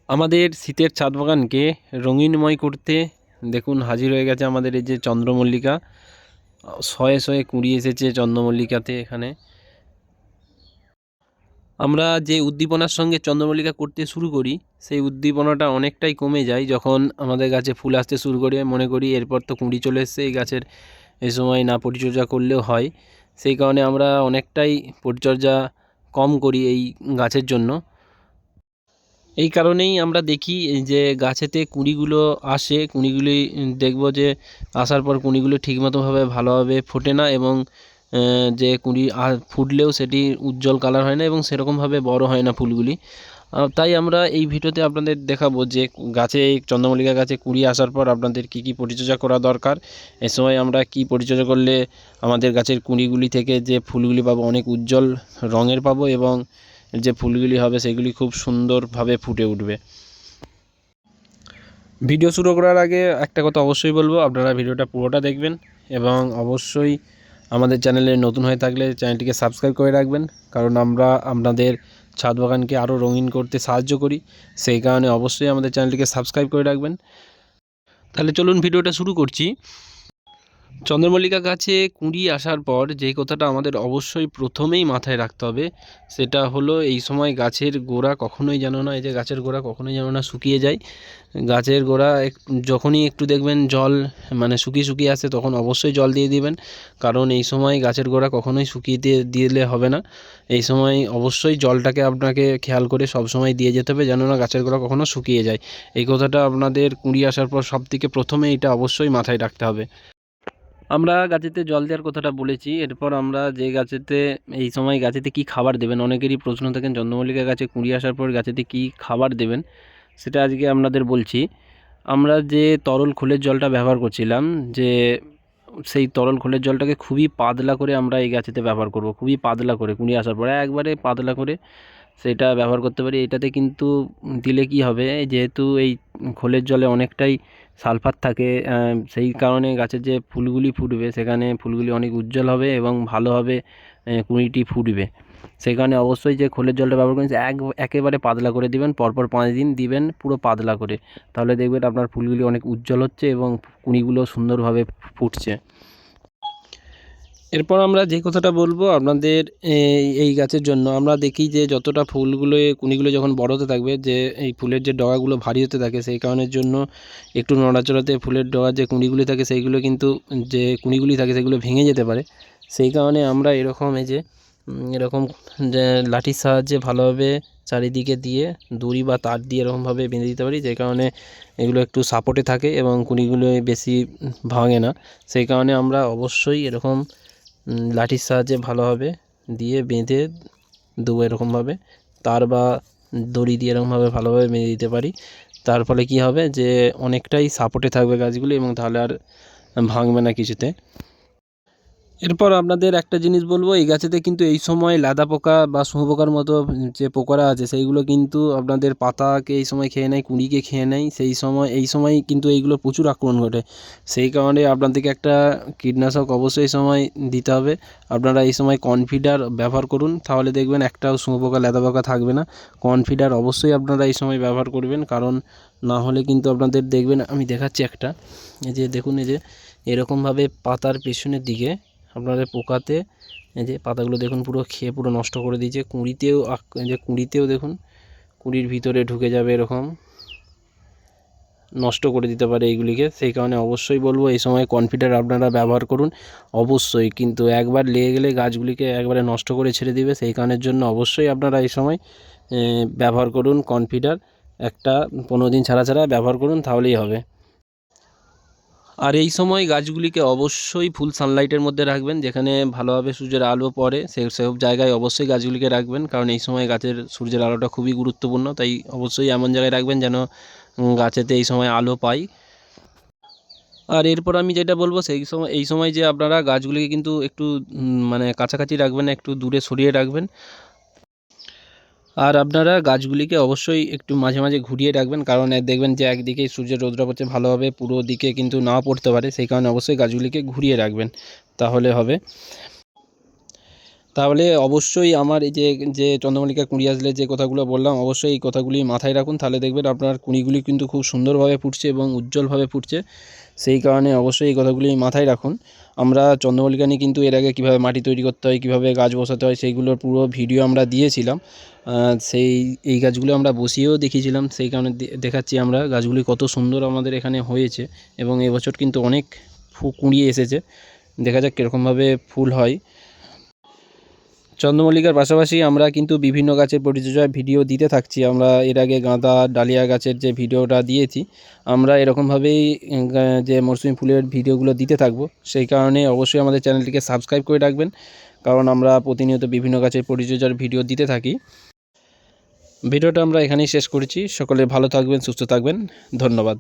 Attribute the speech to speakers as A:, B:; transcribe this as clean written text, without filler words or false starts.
A: আমাদের শীতের ছাদ বাগানকে রঙিনময় করতে দেখুন হাজির হয়ে গেছে আমাদের এই যে চন্দ্রমল্লিকা। শয়ে শয়ে কুঁড়ি এসেছে চন্দ্রমল্লিকাতে। এখানে আমরা যে উদ্দীপনার সঙ্গে চন্দ্রমল্লিকা করতে শুরু করি, সেই উদ্দীপনাটা অনেকটাই কমে যায় যখন আমাদের গাছে ফুল আসতে শুরু করে। মনে করি এরপর তো কুঁড়ি চলে এসছে, এই গাছের এই সময় না পরিচর্যা করলেও হয়। সেই কারণে আমরা অনেকটাই পরিচর্যা কম করি এই গাছের জন্য। এই কারণেই আমরা দেখি যে গাছেতে কুঁড়িগুলো আসে, কুঁড়িগুলি দেখব যে আসার পর কুঁড়িগুলো ঠিকমতোভাবে ভালোভাবে ফোটে না, এবং যে কুঁড়ি ফুটলেও সেটি উজ্জ্বল কালার হয় না এবং সেরকমভাবে বড় হয় না ফুলগুলি। তাই আমরা এই ভিডিওতে আপনাদের দেখাবো যে গাছে, চন্দ্রমল্লিকা গাছে কুঁড়ি আসার পর আপনাদের কি কি পরিচর্যা করা দরকার। এ সময় আমরা কি পরিচর্যা করলে আমাদের গাছের কুঁড়িগুলি থেকে যে ফুলগুলি পাবো অনেক উজ্জ্বল রঙের পাবো, এবং যে ফুলগুলি হবে সেগুলি খুব সুন্দরভাবে ফুটে উঠবে। ভিডিও শুরু করার আগে একটা কথা অবশ্যই বলবো, আপনারা ভিডিওটা পুরোটা দেখবেন এবং অবশ্যই আমাদের চ্যানেলে নতুন হয়ে থাকলে চ্যানেলটিকে সাবস্ক্রাইব করে রাখবেন, কারণ আমরা আপনাদের ছাদ বাগানকে আরও রঙিন করতে সাহায্য করি। সেই কারণে অবশ্যই আমাদের চ্যানেলটিকে সাবস্ক্রাইব করে রাখবেন। তাহলে চলুন ভিডিওটা শুরু করছি। চন্দ্রমল্লিকা গাছে কুঁড়ি আসার পর যেই কথাটা আমাদের অবশ্যই প্রথমেই মাথায় রাখতে হবে, সেটা হলো এই সময় গাছের গোড়া কখনোই যেন না, এই যে গাছের গোড়া কখনোই যেন না শুকিয়ে যায়। গাছের গোড়া যখনই একটু দেখবেন জল শুকিয়ে শুকিয়ে আসে, তখন অবশ্যই জল দিয়ে দিবেন, কারণ এই সময় গাছের গোড়া কখনোই শুকিয়ে দিলে হবে না। এই সময় অবশ্যই জলটাকে আপনাকে খেয়াল করে সব সময় দিয়ে যেতে হবে, যেন না গাছের গোড়া কখনো শুকিয়ে যায়। এই কথাটা আপনাদের কুঁড়ি আসার পর সবথেকে প্রথমে এটা অবশ্যই মাথায় রাখতে হবে। আমরা গাছেতে জল দেওয়ার কথাটা বলেছি, এরপর আমরা যে গাছেতে এই সময় গাছেতে কি খাবার দেবেন, অনেকেরই প্রশ্ন থাকেন চন্দ্রমল্লিকা গাছে কুঁড়ি আসার পর গাছেতে কি খাবার দেবেন, সেটা আজকে আপনাদের বলছি। আমরা যে তরল খোলের জলটা ব্যবহার করছিলাম, যে সেই তরল খোলের জলটাকে খুবই পাতলা করে আমরা এই গাছেতে ব্যবহার করব, খুবই পাতলা করে, কুঁড়ি আসার পরে একবারে পাতলা করে সেটা ব্যবহার করতে পারি। এটাতে কিন্তু দিলে কি হবে, যেহেতু এই খোলের জলে অনেকটাই সালফার থাকে, সেই কারণে গাছের যে ফুলগুলি ফুটবে সেখানে ফুলগুলি অনেক উজ্জ্বল হবে এবং ভালোভাবে কুঁড়িটি ফুটবে। সেই কারণে অবশ্যই যে খোলের জলটা ব্যবহার করেন একেবারে পাতলা করে দিবেন, পরপর 5 দিন দিবেন পুরো পাতলা করে, তাহলে দেখবেন আপনার ফুলগুলি অনেক উজ্জ্বল হচ্ছে এবং কুঁড়িগুলো সুন্দরভাবে ফুটছে। এরপর আমরা যে কথাটা বলবো আপনাদের এই গাছের জন্য, আমরা দেখি যে যতটা ফুলগুলো কুঁড়িগুলো যখন বড় হতে থাকবে, যে এই ফুলের যে ডগাগুলো ভারী হতে থাকে, সেই কারণের জন্য একটু নড়াচড়াতে ফুলের ডগার যে কুঁড়িগুলি থাকে সেইগুলো কিন্তু, যে কুঁড়িগুলি থাকে সেগুলো ভেঙে যেতে পারে। সেই কারণে আমরা এরকম এই যে এরকম যে লাঠির সাহায্যে ভালোভাবে চারিদিকে দিয়ে দড়ি বা তার দিয়ে এরকমভাবে বেঁধে দিতে পারি, যে কারণে এগুলো একটু সাপোর্টে থাকে এবং কুঁড়িগুলো বেশি ভাঙে না। সেই কারণে আমরা অবশ্যই এরকম লাঠির সাহায্যে ভালোভাবে দিয়ে বেঁধে দেবো, এরকমভাবে তার বা দড়ি দিয়ে এরকমভাবে ভালোভাবে বেঁধে দিতে পারি। তার ফলে কী হবে, যে অনেকটাই সাপোর্টে থাকবে গাছগুলি এবং তাহলে আর ভাঙবে না কিছুতে। এরপর আপনাদের একটা জিনিস বলবো, এই গাছেতে কিন্তু এই সময় লাদা পোকা বা শুঁয়োপোকার মতো যে পোকারা আছে সেইগুলো কিন্তু আপনাদের পাতাকে এই সময় খেয়ে নেয়, কুঁড়িকে খেয়ে নেয়। এই সময় কিন্তু এইগুলো প্রচুর আক্রমণ ঘটে। সেই কারণে আপনাদেরকে একটা কীটনাশক অবশ্যই এই সময় দিতে হবে। আপনারা এই সময় কনফিডার ব্যবহার করুন, তাহলে দেখবেন একটাও শুঁয়োপোকা লাদা পোকা থাকবে না। কনফিডার অবশ্যই আপনারা এই সময় ব্যবহার করবেন, কারণ না হলে কিন্তু আপনাদের দেখবেন, আমি দেখাচ্ছি একটা, এই যে দেখুন, এই যে এরকমভাবে পাতার পেছনের দিকে আপনাদের পোকাতে, এই যে পাতাগুলো দেখুন পুরো খেয়ে পুরো নষ্ট করে দিয়েছে। কুঁড়িতেও দেখুন, কুঁড়ির ভিতরে ঢুকে যাবে, এরকম নষ্ট করে দিতে পারে এইগুলিকে। সেই কারণে অবশ্যই বলবো এই সময় কনফিডার আপনারা ব্যবহার করুন অবশ্যই, কিন্তু একবার লেগে গেলে গাছগুলিকে একবারে নষ্ট করে ছেড়ে দিবে। সেই কারণের জন্য অবশ্যই আপনারা এই সময় ব্যবহার করুন কনফিডার, একটা 15 দিন ছাড়া ছাড়া ব্যবহার করুন, তাহলেই হবে। আর এই সময় গাছগুলিকে অবশ্যই ফুল সানলাইটের মধ্যে রাখবেন, যেখানে ভালোভাবে সূর্যের আলো পড়ে সেসব জায়গায় অবশ্যই গাছগুলিকে রাখবেন, কারণ এই সময় গাছের সূর্যের আলোটা খুবই গুরুত্বপূর্ণ। তাই অবশ্যই এমন জায়গায় রাখবেন যেন গাছেতে এই সময় আলো পায়। আর এরপর আমি যেটা বলবো, এই সময় যে আপনারা গাছগুলিকে কিন্তু একটু কাছাকাছি রাখবেন না, একটু দূরে সরিয়ে রাখবেন। আর আপনারা গাছগুলিকে অবশ্যই একটু মাঝে মাঝে ঘুরিয়ে রাখবেন, কারণ দেখবেন যে একদিকেই সূর্যের রোদটা পড়ছে, ভালোভাবে পুরো দিকে কিন্তু নাও পড়তে পারে। সেই কারণে অবশ্যই গাছগুলিকে ঘুরিয়ে রাখবেন, তাহলে হবে। তাহলে অবশ্যই আমার এই যে যে চন্দ্রমল্লিকা কুঁড়ি আসলে যে কথাগুলো বললাম, অবশ্যই এই কথাগুলি মাথায় রাখুন। তাহলে দেখবেন আপনার কুঁড়িগুলি কিন্তু খুব সুন্দরভাবে ফুটছে এবং উজ্জ্বলভাবে ফুটছে। সেই কারণে অবশ্যই এই কথাগুলি মাথায় রাখুন। আমরা চন্দ্রমল্লিকা নিয়ে কিন্তু এর আগে কীভাবে মাটি তৈরি করতে হয়, কীভাবে গাছ বসাতে হয়, সেইগুলোর পুরো ভিডিও আমরা দিয়েছিলাম। এই গাছগুলো আমরা বসিয়েও দেখিয়েছিলাম। সেই কারণে দেখাচ্ছি আমরা গাছগুলি কত সুন্দর আমাদের এখানে হয়েছে এবং এবছর কিন্তু অনেক কুঁড়ি এসেছে। দেখা যাক কীরকমভাবে ফুল হয়। চন্দ্রমল্লিকার পাশাপাশি আমরা কিন্তু বিভিন্ন গাছের পরিচর্যার ভিডিও দিতে থাকছি। আমরা এর আগে গাঁদা, ডালিয়া গাছের যে ভিডিওটা দিয়েছি, আমরা এরকমভাবেই যে মরসুমি ফুলের ভিডিওগুলো দিতে থাকবো। সেই কারণে অবশ্যই আমাদের চ্যানেলটিকে সাবস্ক্রাইব করে রাখবেন, কারণ আমরা প্রতিনিয়ত বিভিন্ন গাছের পরিচর্যার ভিডিও দিতে থাকি। ভিডিওটা আমরা এখানেই শেষ করেছি। সকলে ভালো থাকবেন, সুস্থ থাকবেন। ধন্যবাদ।